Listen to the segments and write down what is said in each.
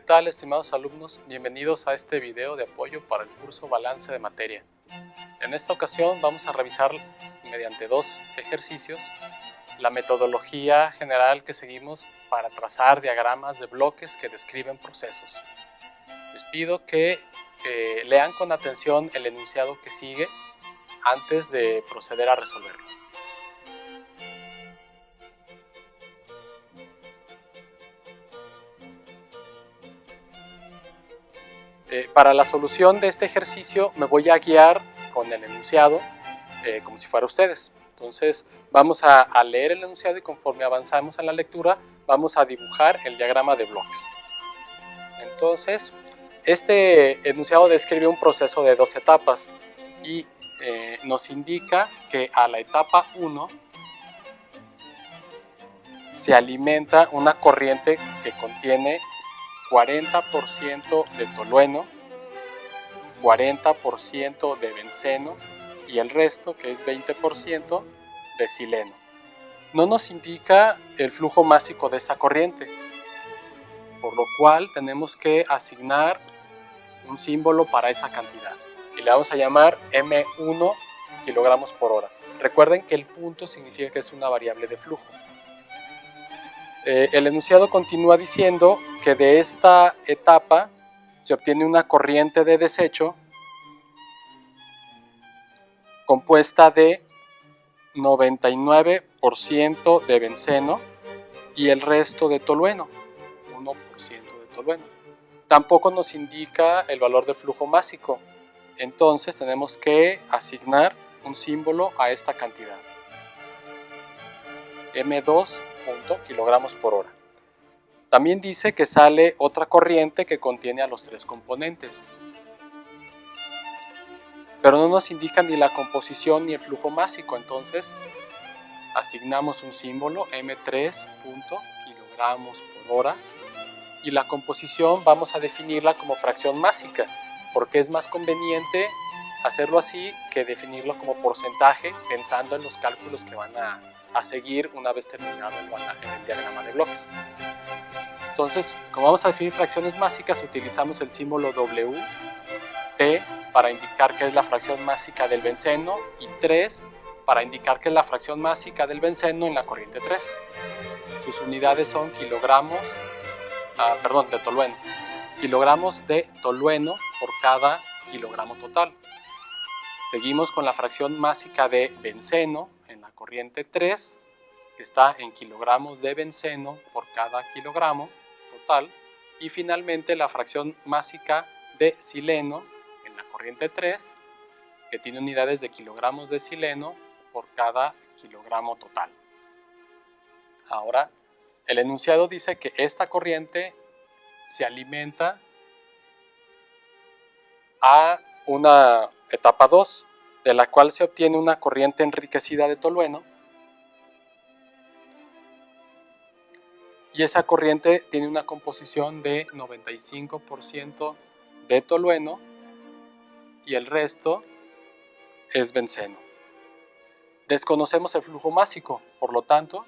tal, estimados alumnos? Bienvenidos a este video de apoyo para el curso Balance de Materia. En esta ocasión vamos a revisar mediante dos ejercicios la metodología general que seguimos para trazar diagramas de bloques que describen procesos. Les pido que lean con atención el enunciado que sigue antes de proceder a resolverlo. Para la solución de este ejercicio me voy a guiar con el enunciado como si fuera ustedes. Entonces vamos a leer el enunciado y conforme avanzamos en la lectura vamos a dibujar el diagrama de bloques. Entonces este enunciado describe un proceso de dos etapas y nos indica que a la etapa 1 se alimenta una corriente que contiene 40% de tolueno, 40% de benceno y el resto, que es 20%, de sileno. No nos indica el flujo másico de esta corriente, por lo cual tenemos que asignar un símbolo para esa cantidad y le vamos a llamar M1 kilogramos por hora. Recuerden que el punto significa que es una variable de flujo. El enunciado continúa diciendo que de esta etapa se obtiene una corriente de desecho compuesta de 99% de benceno y el resto de tolueno, 1% de tolueno. Tampoco nos indica el valor del flujo másico, entonces tenemos que asignar un símbolo a esta cantidad. M2 kilogramos por hora. También dice que sale otra corriente que contiene a los tres componentes, pero no nos indica ni la composición ni el flujo másico, entonces asignamos un símbolo M3 kilogramos por hora y la composición vamos a definirla como fracción másica porque es más conveniente hacerlo así que definirlo como porcentaje pensando en los cálculos que van a seguir una vez terminado el diagrama de bloques. Entonces, como vamos a definir fracciones másicas, utilizamos el símbolo W, T para indicar que es la fracción másica del benceno y 3 para indicar que es la fracción másica del benceno en la corriente 3. Sus unidades son kilogramos de tolueno. Kilogramos de tolueno por cada kilogramo total. Seguimos con la fracción másica de benceno en la corriente 3, que está en kilogramos de benceno por cada kilogramo total. Y finalmente la fracción másica de sileno en la corriente 3, que tiene unidades de kilogramos de sileno por cada kilogramo total. Ahora, el enunciado dice que esta corriente se alimenta a una etapa 2, de la cual se obtiene una corriente enriquecida de tolueno y esa corriente tiene una composición de 95% de tolueno y el resto es benceno. Desconocemos el flujo másico, por lo tanto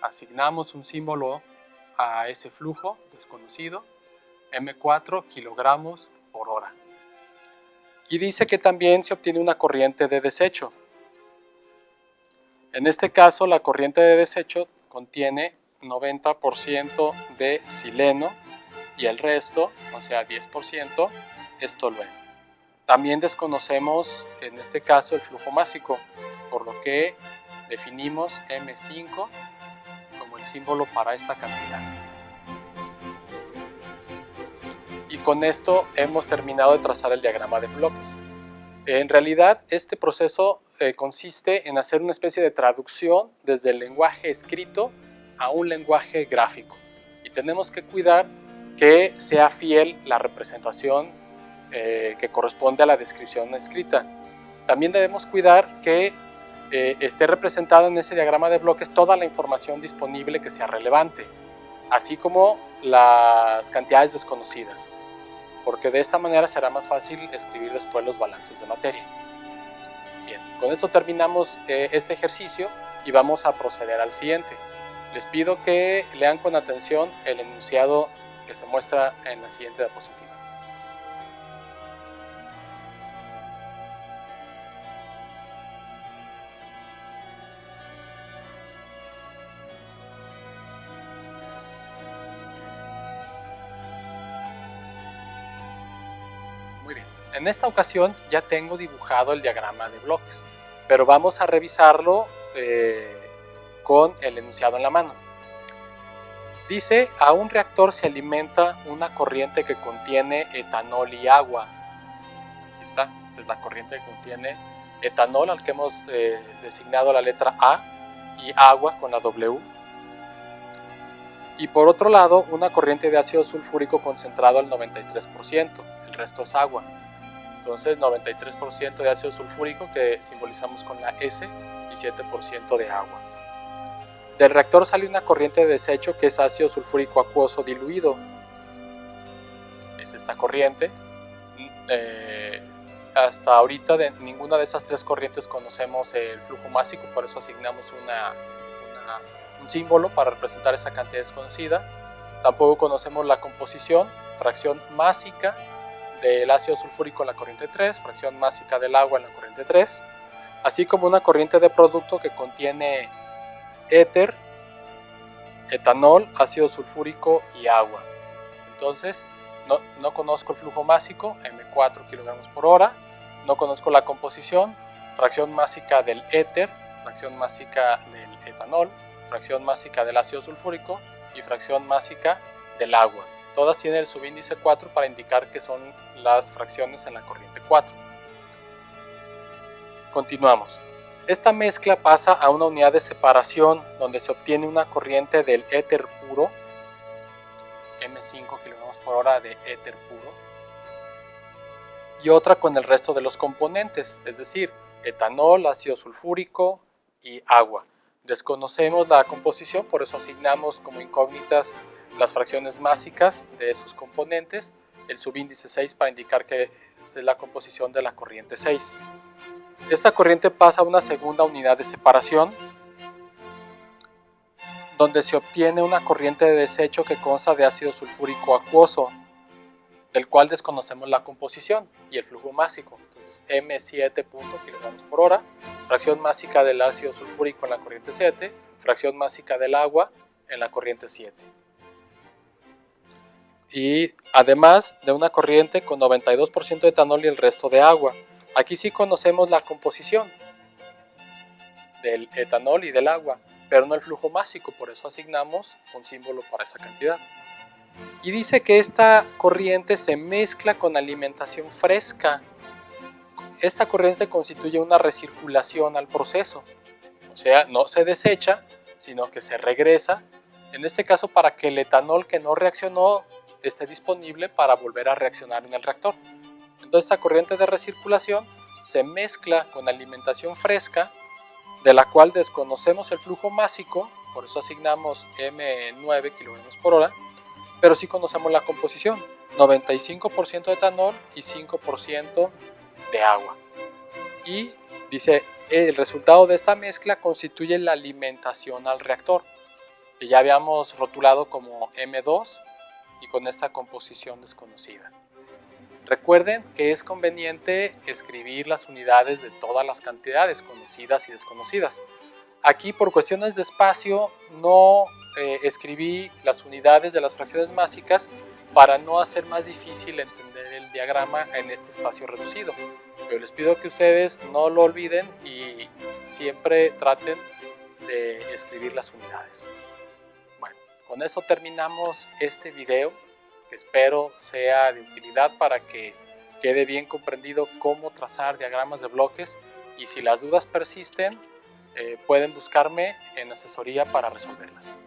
asignamos un símbolo a ese flujo desconocido, M4 kilogramos por hora. Y dice que también se obtiene una corriente de desecho. En este caso, la corriente de desecho contiene 90% de sileno y el resto, o sea 10%, es tolueno. También desconocemos en este caso el flujo másico, por lo que definimos M5 como el símbolo para esta cantidad. Y con esto hemos terminado de trazar el diagrama de bloques. En realidad este proceso consiste en hacer una especie de traducción desde el lenguaje escrito a un lenguaje gráfico y tenemos que cuidar que sea fiel la representación que corresponde a la descripción escrita. También debemos cuidar que esté representada en ese diagrama de bloques toda la información disponible que sea relevante, así como las cantidades desconocidas, porque de esta manera será más fácil escribir después los balances de materia. Bien, con esto terminamos este ejercicio y vamos a proceder al siguiente. Les pido que lean con atención el enunciado que se muestra en la siguiente diapositiva. Muy bien, en esta ocasión ya tengo dibujado el diagrama de bloques, pero vamos a revisarlo con el enunciado en la mano. Dice, a un reactor se alimenta una corriente que contiene etanol y agua. Aquí está, esta es la corriente que contiene etanol, al que hemos designado la letra A, y agua con la W. Y por otro lado, una corriente de ácido sulfúrico concentrado al 93%, el resto es agua. Entonces 93% de ácido sulfúrico, que simbolizamos con la S, y 7% de agua. Del reactor sale una corriente de desecho que es ácido sulfúrico acuoso diluido. Es esta corriente. Hasta ahorita de ninguna de esas tres corrientes conocemos el flujo másico, por eso asignamos un símbolo para representar esa cantidad desconocida. Tampoco conocemos la composición, fracción másica del ácido sulfúrico en la corriente 3, fracción másica del agua en la corriente 3, así como una corriente de producto que contiene éter, etanol, ácido sulfúrico y agua. Entonces no conozco el flujo másico, M4 kilogramos por hora, no conozco la composición, fracción másica del éter, fracción másica del etanol, fracción másica del ácido sulfúrico y fracción másica del agua. Todas tienen el subíndice 4 para indicar que son las fracciones en la corriente 4. Continuamos. Esta mezcla pasa a una unidad de separación donde se obtiene una corriente del éter puro, M5 kilogramos por hora de éter puro, y otra con el resto de los componentes, es decir, etanol, ácido sulfúrico y agua. Desconocemos la composición, por eso asignamos como incógnitas las fracciones másicas de esos componentes, el subíndice 6 para indicar que es la composición de la corriente 6. Esta corriente pasa a una segunda unidad de separación, donde se obtiene una corriente de desecho que consta de ácido sulfúrico acuoso, del cual desconocemos la composición y el flujo másico. Entonces, M7 kilogramos por hora, fracción másica del ácido sulfúrico en la corriente 7, fracción másica del agua en la corriente 7. Y además de una corriente con 92% de etanol y el resto de agua. Aquí sí conocemos la composición del etanol y del agua, pero no el flujo másico, por eso asignamos un símbolo para esa cantidad. Y dice que esta corriente se mezcla con alimentación fresca. Esta corriente constituye una recirculación al proceso, o sea, no se desecha, sino que se regresa, en este caso para que el etanol que no reaccionó esté disponible para volver a reaccionar en el reactor. Entonces esta corriente de recirculación se mezcla con alimentación fresca, de la cual desconocemos el flujo másico, por eso asignamos M9 kilogramos por hora, pero sí conocemos la composición, 95% de etanol y 5% de agua. Y dice, el resultado de esta mezcla constituye la alimentación al reactor, que ya habíamos rotulado como M2 y con esta composición desconocida. Recuerden que es conveniente escribir las unidades de todas las cantidades conocidas y desconocidas. Aquí por cuestiones de espacio no escribí las unidades de las fracciones másicas para no hacer más difícil entender el diagrama en este espacio reducido. Pero les pido que ustedes no lo olviden y siempre traten de escribir las unidades. Bueno, con eso terminamos este video, que espero sea de utilidad para que quede bien comprendido cómo trazar diagramas de bloques, y si las dudas persisten, pueden buscarme en asesoría para resolverlas.